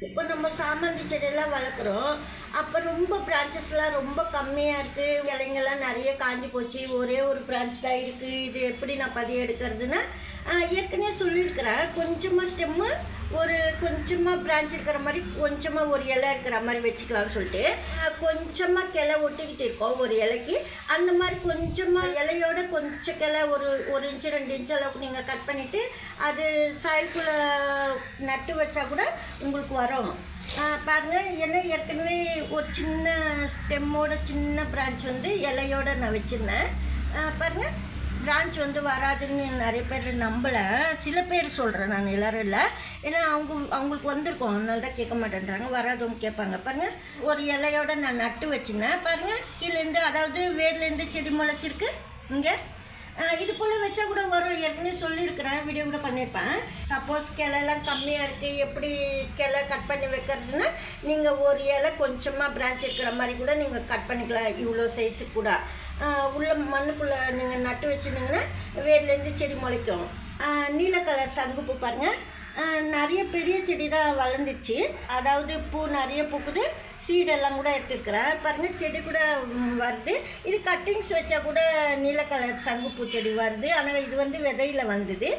இப்போ நம்ம சாமந்தி செடியெல்லாம் வளர்க்குறோம். அப்போ ரொம்ப பிரான்ச்சஸ்லாம் ரொம்ப கம்மியாக இருக்குது. இலைங்கெல்லாம் நிறைய காஞ்சி போச்சு. ஒரே ஒரு பிரான்ச் தான் இருக்குது. இது எப்படி நான் பதிய எடுக்கிறதுன்னு ஏற்கனவே சொல்லியிருக்கிறேன். கொஞ்சமாக ஸ்டெம்மு ஒரு கொஞ்சமாக பிரான்ச் இருக்கிற மாதிரி கொஞ்சமாக ஒரு இலை இருக்கிற மாதிரி வச்சுக்கலாம்னு சொல்லிட்டு கொஞ்சமாக கிளை ஒட்டிக்கிட்டு இருக்கோம் ஒரு இலைக்கு. அந்த மாதிரி கொஞ்சமாக இலையோட கொஞ்சம் கிளை ஒரு இன்ச்சு 2 இன்ச்சு அளவுக்கு நீங்கள் கட் பண்ணிவிட்டு அது சாய்க்குள்ளே நட்டு வச்சா கூட உங்களுக்கு வரும். பாருங்கள், ஏன்னா ஏற்கனவே ஒரு சின்ன ஸ்டெம்மோட சின்ன பிரான்ச் வந்து இலையோடு நான் வச்சுருந்தேன். பாருங்கள், பிரான்ச் வந்து வராதுன்னு நிறைய பேர் நம்பலை. சில பேர் சொல்கிறேன், நான் எல்லோரும் இல்லை. ஏன்னா அவங்களுக்கு வந்திருக்கோம், அதனால தான் கேட்க மாட்டேன்றாங்க. வராதவங்க கேட்பாங்க. பாருங்கள், ஒரு இலையோடு நான் நட்டு வச்சுருந்தேன். பாருங்கள், கீழேருந்து அதாவது வேர்லேருந்து செடி முளைச்சிருக்கு. இங்கே இது போல் வச்சா கூட வரும். ஏற்கனவே சொல்லியிருக்கிறேன், வீடியோ கூட பண்ணியிருப்பேன். சப்போஸ் கிளைலாம் கம்மியாக இருக்குது, எப்படி கிளை கட் பண்ணி வைக்கிறதுன்னா நீங்கள் ஒரு இலை கொஞ்சமாக பிரான்ச் இருக்கிற மாதிரி கூட நீங்கள் கட் பண்ணிக்கலாம். இவ்வளோ சைஸுக்கு கூட உள்ள மண்ணுக்குள்ளே நீங்கள் நட்டு வச்சுருந்தீங்கன்னா வேர்லேருந்து செடி முளைக்கும். நீல கலர் சங்குப்பூ பாருங்கள், நிறைய பெரிய செடி தான் வளர்ந்துச்சு. அதாவது பூ நிறைய பூக்குது. சீடெல்லாம் கூட எடுத்துருக்கிறேன். பாருங்கள், செடி கூட வருது. இது கட்டிங்ஸ் வச்சா கூட நீல கலர் சங்குப்பூ செடி வருது. ஆனால் இது வந்து விதையில் வந்தது.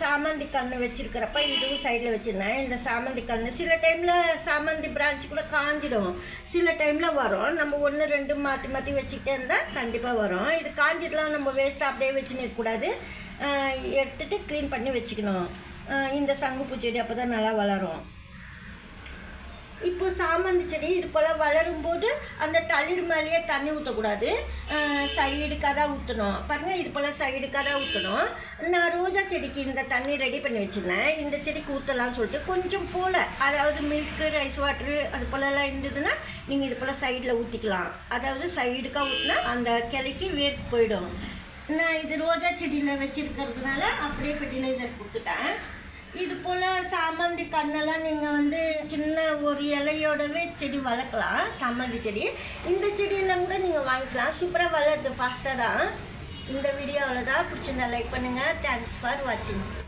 சாமந்தி கன்று வச்சுருக்கிறப்ப இதுவும் சைடில் வச்சுருந்தேன். இந்த சாமந்தி கன்று சில டைமில் சாமந்தி பிரான்ச் கூட காஞ்சிடும், சில டைமில் வரும். நம்ம 1 2 மாற்றி மாற்றி வச்சுக்கிட்டே இருந்தால் கண்டிப்பாக வரும். இது காஞ்சிடலாம், நம்ம வேஸ்ட்டாக அப்படியே வச்சுன்னு இருக்கக்கூடாது. எடுத்துகிட்டு க்ளீன் பண்ணி வச்சுக்கணும். இந்த சங்குப்பூ செடி அப்போ தான் நல்லா வளரும். இப்போ சாமந்தி செடி இது போல் வளரும்போது அந்த தளிர் மேலேயே தண்ணி ஊற்றக்கூடாது, சைடுக்காக தான் ஊற்றணும். பாருங்கள், இது போல் சைடுக்காக தான் ஊற்றணும். நான் ரோஜா செடிக்கு இந்த தண்ணி ரெடி பண்ணி வச்சுருந்தேன். இந்த செடிக்கு ஊற்றலாம்னு சொல்லிட்டு கொஞ்சம் போல், அதாவது மில்க்கு ரைஸ் வாட்ரு அது போலலாம் இருந்ததுன்னா நீங்கள் இது போல் சைடில் ஊற்றிக்கலாம். அதாவது சைடுக்காக ஊற்றினா அந்த கிளைக்கு வேர்க்கு போயிடும். நான் இது ரோஜா செடியில் வச்சுருக்கிறதுனால அப்படியே ஃபெர்டிலைசர் கொடுத்துட்டேன். இது போல் சாமந்தி கண்ணெல்லாம் நீங்கள் வந்து சின்ன ஒரு இலையோடவே செடி வளர்க்கலாம். சாமந்தி செடி இந்த செடியெல்லாம் கூட நீங்கள் வாங்கிக்கலாம். சூப்பராக வளருது, ஃபாஸ்ட்டாக தான். இந்த வீடியோ அவ்வளோதான். பிடிச்சிருந்தா லைக் பண்ணுங்கள். தேங்க்ஸ் ஃபார் வாட்சிங்.